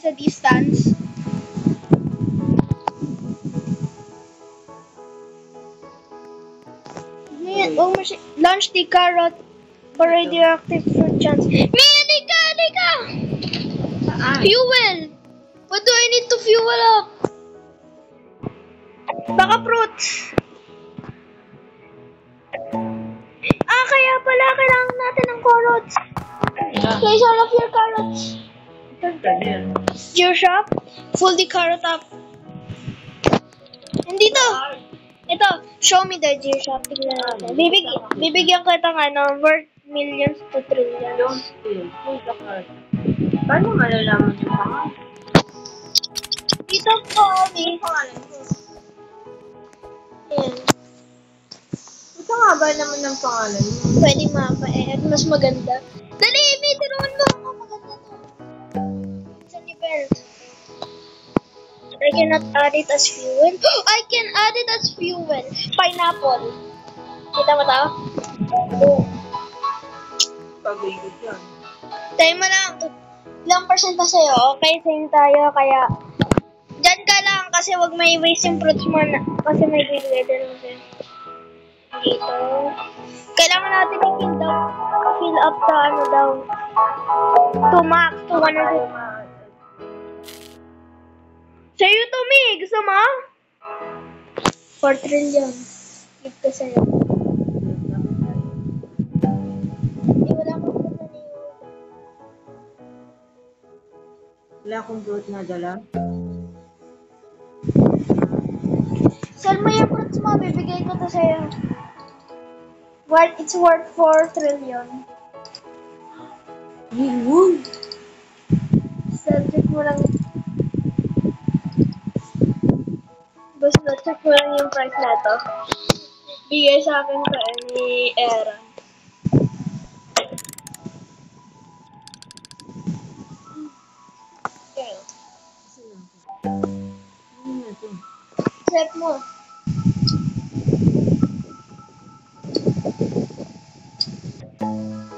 sa distance. Launch the carrot for radioactive fruit chance. Halika! Fuel! What do I need to fuel up? Baka fruits. Kaya pala kailangan natin ng carrots. Place all of your carrots. Gear shop. Full the carrot up. Nandito. Ito, show me the gear shop. Tignan natin. Bibigyan ko itong worth millions to trillions. Paano malalaman yung pangalan? Dito po, may pangalan ko. Ayan. Ito nga ba naman ng pangalan mo? Pwede mapa-add. Mas maganda. Dali, may tinuan mo. Maganda to. It's an event. I cannot add it as fuel. I can add it as fuel. Pineapple. Kita mo to? Boom. Pag-ibig yan. Tayo mo lang. Ilang percent na sa'yo? Okay, same tayo. Kaya, dyan ka lang kasi wag may waste yung fruits mo na. Kasi may bibigay din natin. Dito. Kailangan natin i-fill up sa ano daw. To max, to 100. Sa'yo to, Mi. Gusto mo? 4 trillion. Give ko sa'yo. Wala akong fruit na niyo. Wala akong fruit na dala. Sell mo yung fruits mo. Bibigay ko to sa'yo. It's worth 4 trillion. Yun! Check mo lang. Basta check mo lang yung price na to. Bigay sa akin to ni Aaron. Okay. Check mo.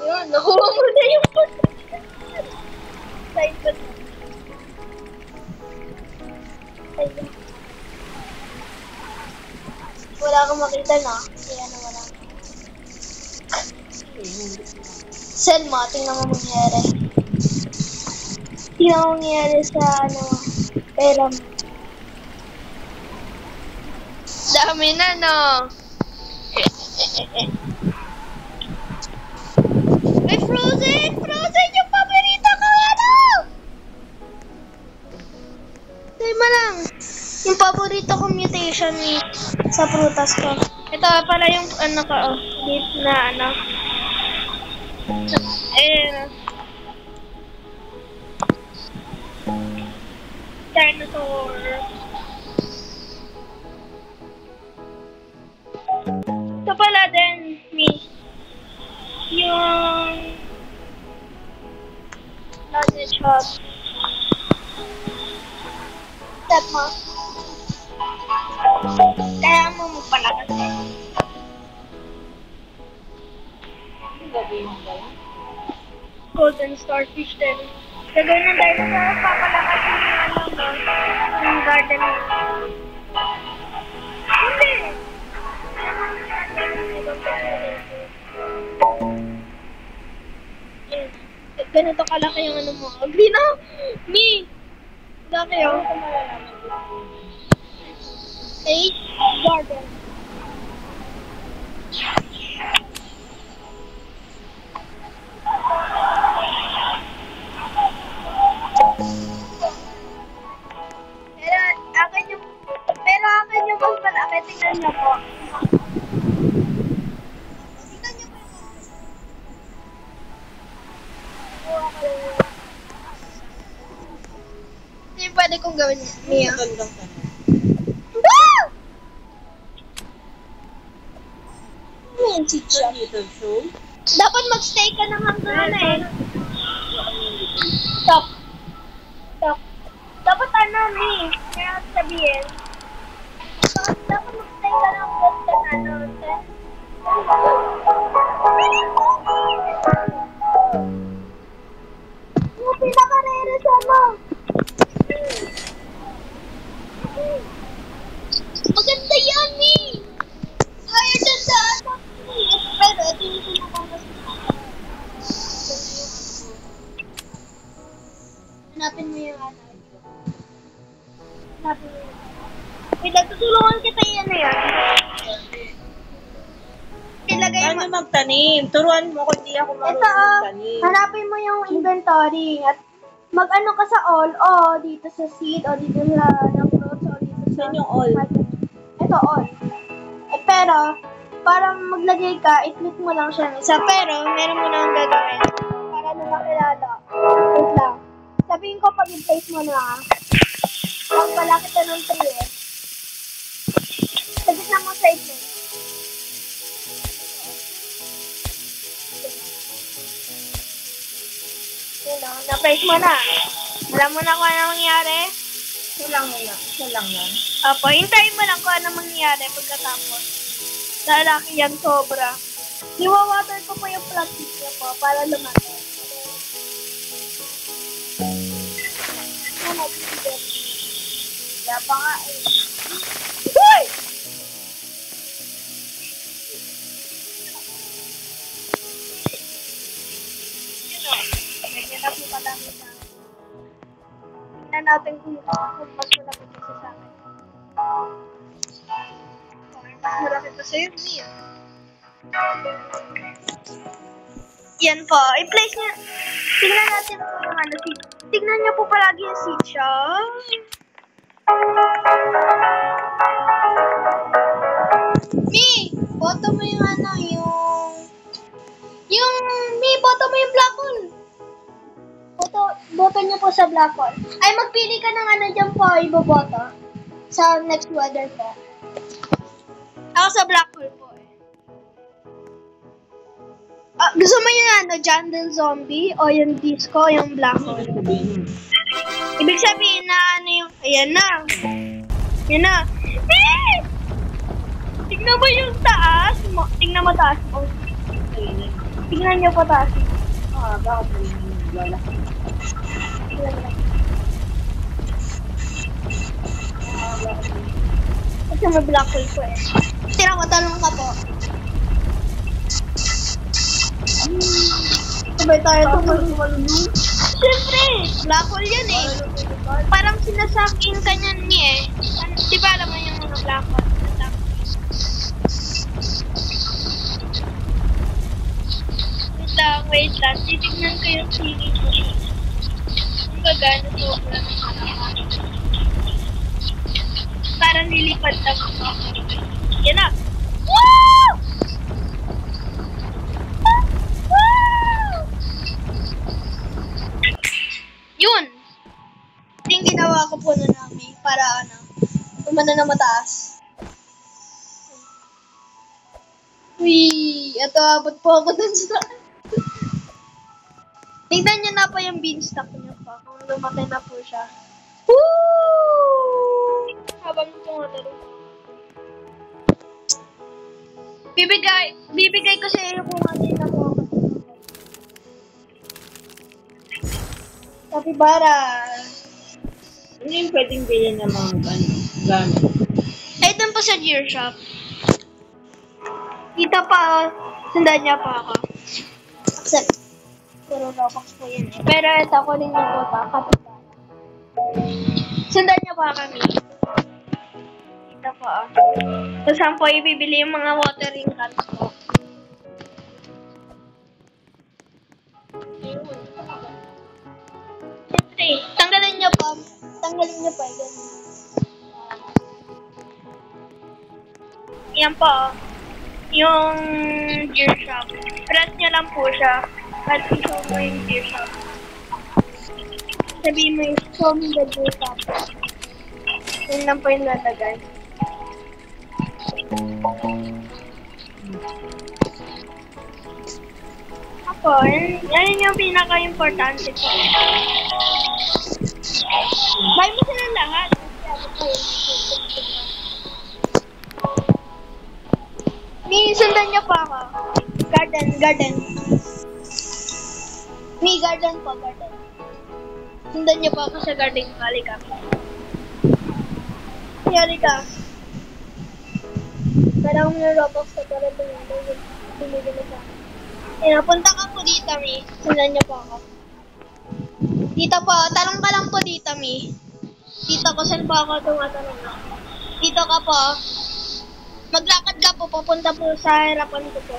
Yun, nakuha mo na yung side ba? Ayun. Wala akong makita na. Kaya na wala. Send mo, tingnan mo mangyari. Tingnan mo mangyari sa pera mo. Dami na, no? Ay, Frozen! Frozen! Yung paborito ko, Tayo mo lang. Yung paborito ko mutation sa prutas ko. Ito pala yung deep na dinosaur. Ito pala din, Mi. Yung Luggage Hub. Step mo. Kaya mo magpalakas eh. Golden starfish din. Gagawin ng dinosaur, papalakas yung garden mo. Hindi! Ganito kalaki yung mo. Agree na! Mi! Laki oh. Stage garden. Pero akin yung mas malaki. Tingnan niyo po. Tingnan niyo po yung pwede kong gawin, Mia. Woo! Ano si Chop? Dapat magstay ka ng hanggang Stop. Dapat Mi. Kaya sabihin. Dapat magstay ka ng hanggang Yung pinaka-rere sa Wait, tutulungan kita yan na yan. Ilagay mo. Paano magtanim? Turuan mo kung di ako marunong Ito, magtanim. hanapin mo yung inventory at mag-ano ka sa all, dito sa seed, o dito sa fruits, o dito sa... Saan yung all? Ito, all. Pero, para maglagay ka, i-click mo lang siya ng isa. Pero, meron mo nang gagawin. Para na makilala. Wait lang. Sabihin ko pag i-place mo na, pag pala kita ng 3 eh. Sabihin na mo side mo. Yun o, na-place mo na. Alam mo na kung ano mangyari? Ito lang yan. Ito lang yan. Apo, hintayin mo lang kung ano mangyari pagkatapos. Lalaki yan sobra. Iwa-water ko po yung plastic niya po para lumaki. Ano, bibigyan. Wala pa nga eh. Uy! Yun o. Ganyan na po pala kita. Tingnan natin kung mas malapit kasi sa akin. Mas malapit pa sa'yo, Mia. Yan po. I-place niya. Tingnan natin po yung ano seed. Tingnan niyo po palagi yung seed siya. Mi! Boto mo yung ano, Mi, boto mo yung black hole. Boto niyo po sa black hole. Ay, magpili ka ng ano dyan po, iboboto. Sa next weather po. Ako sa black hole po eh. Gusto mo yung ano, Jungle Zombie o yung disco o yung black hole? Ibig sabihin na ano yung, ayan na. Yan na. Eh! Tignan mo yung taas mo. Tignan mo taas mo. Tignan niyo po taas. Bakit wala? Tignan mo. Kasi may black hole po eh. Tira mo, talong ka po. Sabay tayo tumalong. Siyempre, black hole yan eh. Parang sinasakin ka niyan niya eh. Di ba alam mo yung mga black hole? Wait lang. Titignan ko yung series mo. Kung gagana sobra ng halaman. Parang lilipad lang ako. Yan na! Woo! Woo! Yun! Ito yung ginawa ko po na namin para ano, umano na mataas. Uy! Ito, abot po ako dun sa... Tignan niyo na po yung beanstalk niyo po. Kung lumaki na po siya. Woo! Habang tumataro. Bibigay ko sa iyo kung ano yung nakuha ko. Capybara. Ano yung pwedeng bilhin ng mga gamit? Eh, doon po sa gear shop. Dito pa, sundan niya pa ako. Accept. Puro Robux po yun eh. Pero ito ko rin yung bota, Capybara. Sundan niya pa kami. Dito po ah. So, saan po ibibili yung mga watering cans po? Siyempre, tanggalin niyo pa. Tanggalin niyo pa. Ganun. Yan po oh. Yung gear shop. Press niyo lang po siya. At show mo yung gear shop. Sabihin mo yung show me the gear shop. Yun lang po yung lalagay. Ako, yan yung pinaka-importante ko. Buy mo sila lahat. Sundan niyo pa ako. Garden. May garden po, garden. Sundan niyo pa ako sa garden. Halika. Halika. Parang may Robux na para bumili sa akin. Napunta ka po dito, Mi. Sundan niyo po ako. Dito po, talong ka lang po dito, Mi. Dito ko saan po ako tumatanong na. Dito ka po. Maglakad ka po, papunta po sa harapan ko po.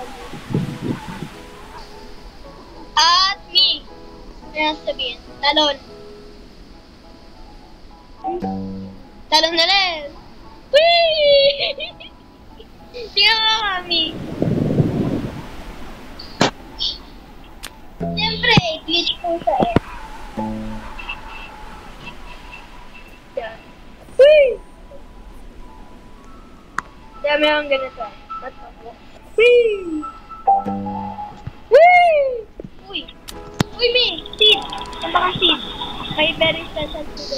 At me. Kaya sabihin, talon. Talon na rin. Whee! Tingnan mo kami. Siyempre, glitch po siya eh. Yan. Whee! Dami akong ganito. At ako. Whee! Whee! Uy! Uy, me! Seed! Ang baka seed. May very special food.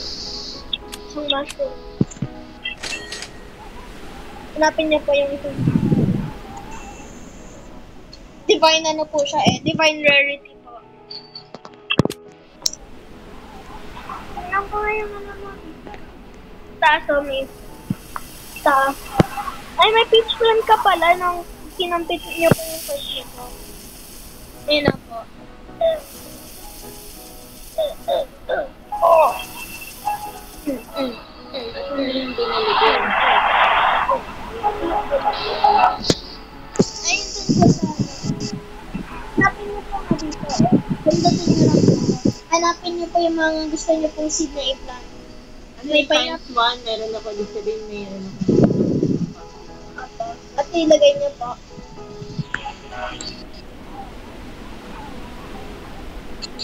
Isang mushroom. Hanapin niyo po yung isang. Divine ano po siya eh. Divine rarity po. Ano po yung ano mo? Taas o may taas. Ay, may peach plant ka pala nung kinampit niyo po yung first year po. Ayun na po. Oh. Yung binili ko. Ayun dun po sa hanapin niyo po nga dito. Pindutin niyo lang po. Hanapin niyo po yung mga gusto niyo pong seed na i-plant. May times 1, meron ako dito sabihin, meron ako. At ilagay niyo po.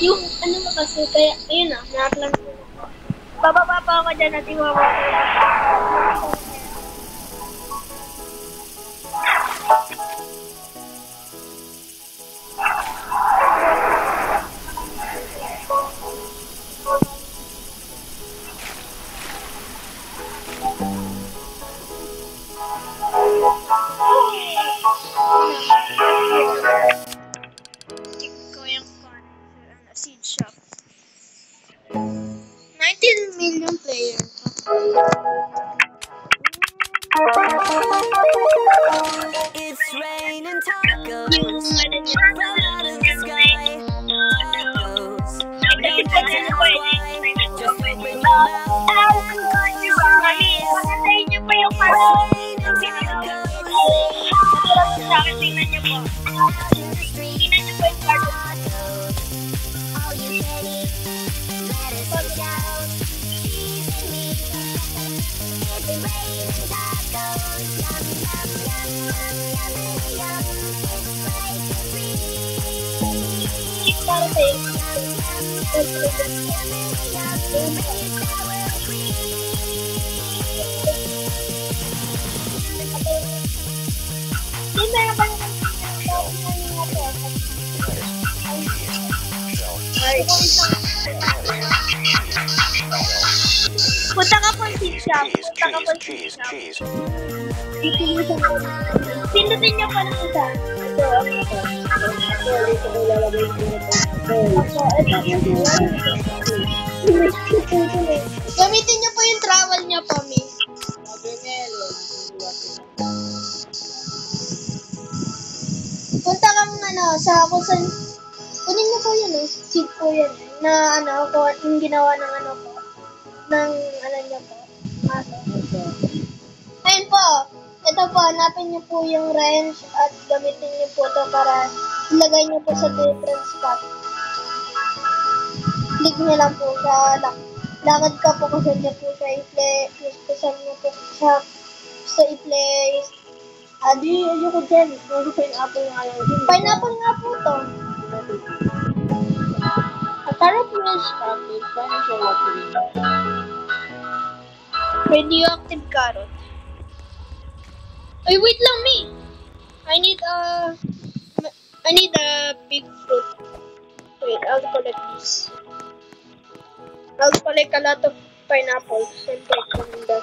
Yung ano mo kasi, kaya, ayun na, na-plant ko na po. Bababa pa ako dyan at iwawa ko. Seed shop. 19 million players. It's raining tacos Yung ano niya. right out of the sky. Tacos, no dancing no wine. Just open your mouth and Mami, pagkatayin niyo pa yung ano. Masarap sa akin, tingnan niyo po. Tingnan niyo po yung cartoon. all you ready? Let us go down. Cheese and meat. It's raining tacos. Yum yum yum yum yum yum. It's like a dream. Cheese para sa'yo. Hindi, meron pa naman. Punta ka po seed shop. Punta ka po seed shop. Pindutin niyo pa ng isa. Ito, ito. Dito ko lalagay ko nito. Gamitin niyo po yung trowel niyo po, Mi. Watermelon. Punta kang ano, sa kung saan, kunin niyo po yun eh, seed po yan eh, na ano, yung ginawa ng ano po, ng ano niyo po, maso. Ayun po, ito po, hanapin niyo po yung wrench at gamitin niyo po ito para ilagay niyo po sa different spot. Click niyo lang po sa lakad ka po kung saan niyo po siya i-place, kung saan niyo po siya sa i-place. Adi, ayoko dyan. Puro pineapple nga lang din. Pineapple nga po to. A carrot means Tapos, paano siya watering? radioactive carrot. Ay, wait lang, me. I need a big fruit. Wait, I'll collect this. I'll collect a lot of pineapples and take them in the...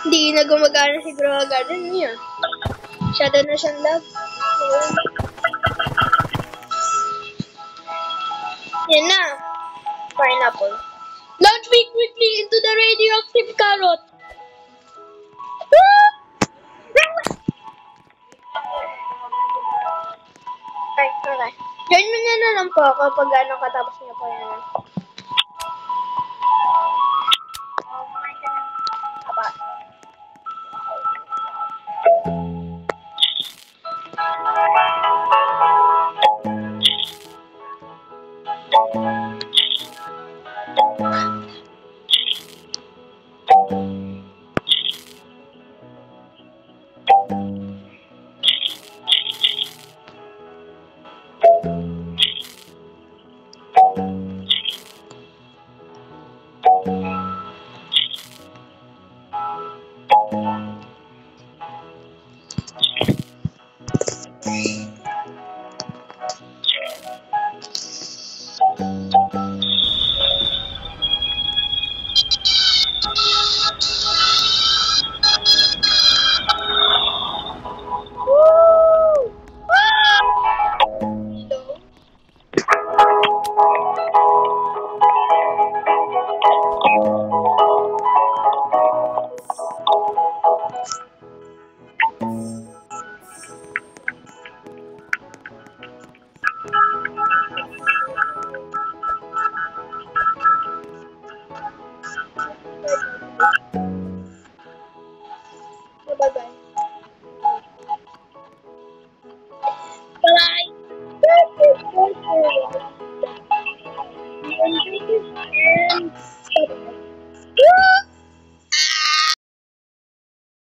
Hindi na gumagana si Grow Garden niya. Shadow na siyang love. Yan na. Pineapple. Launch me quickly into the radioactive carrot. Ay, okay. Join mo na lang po ako pag ano katapos niya po yan.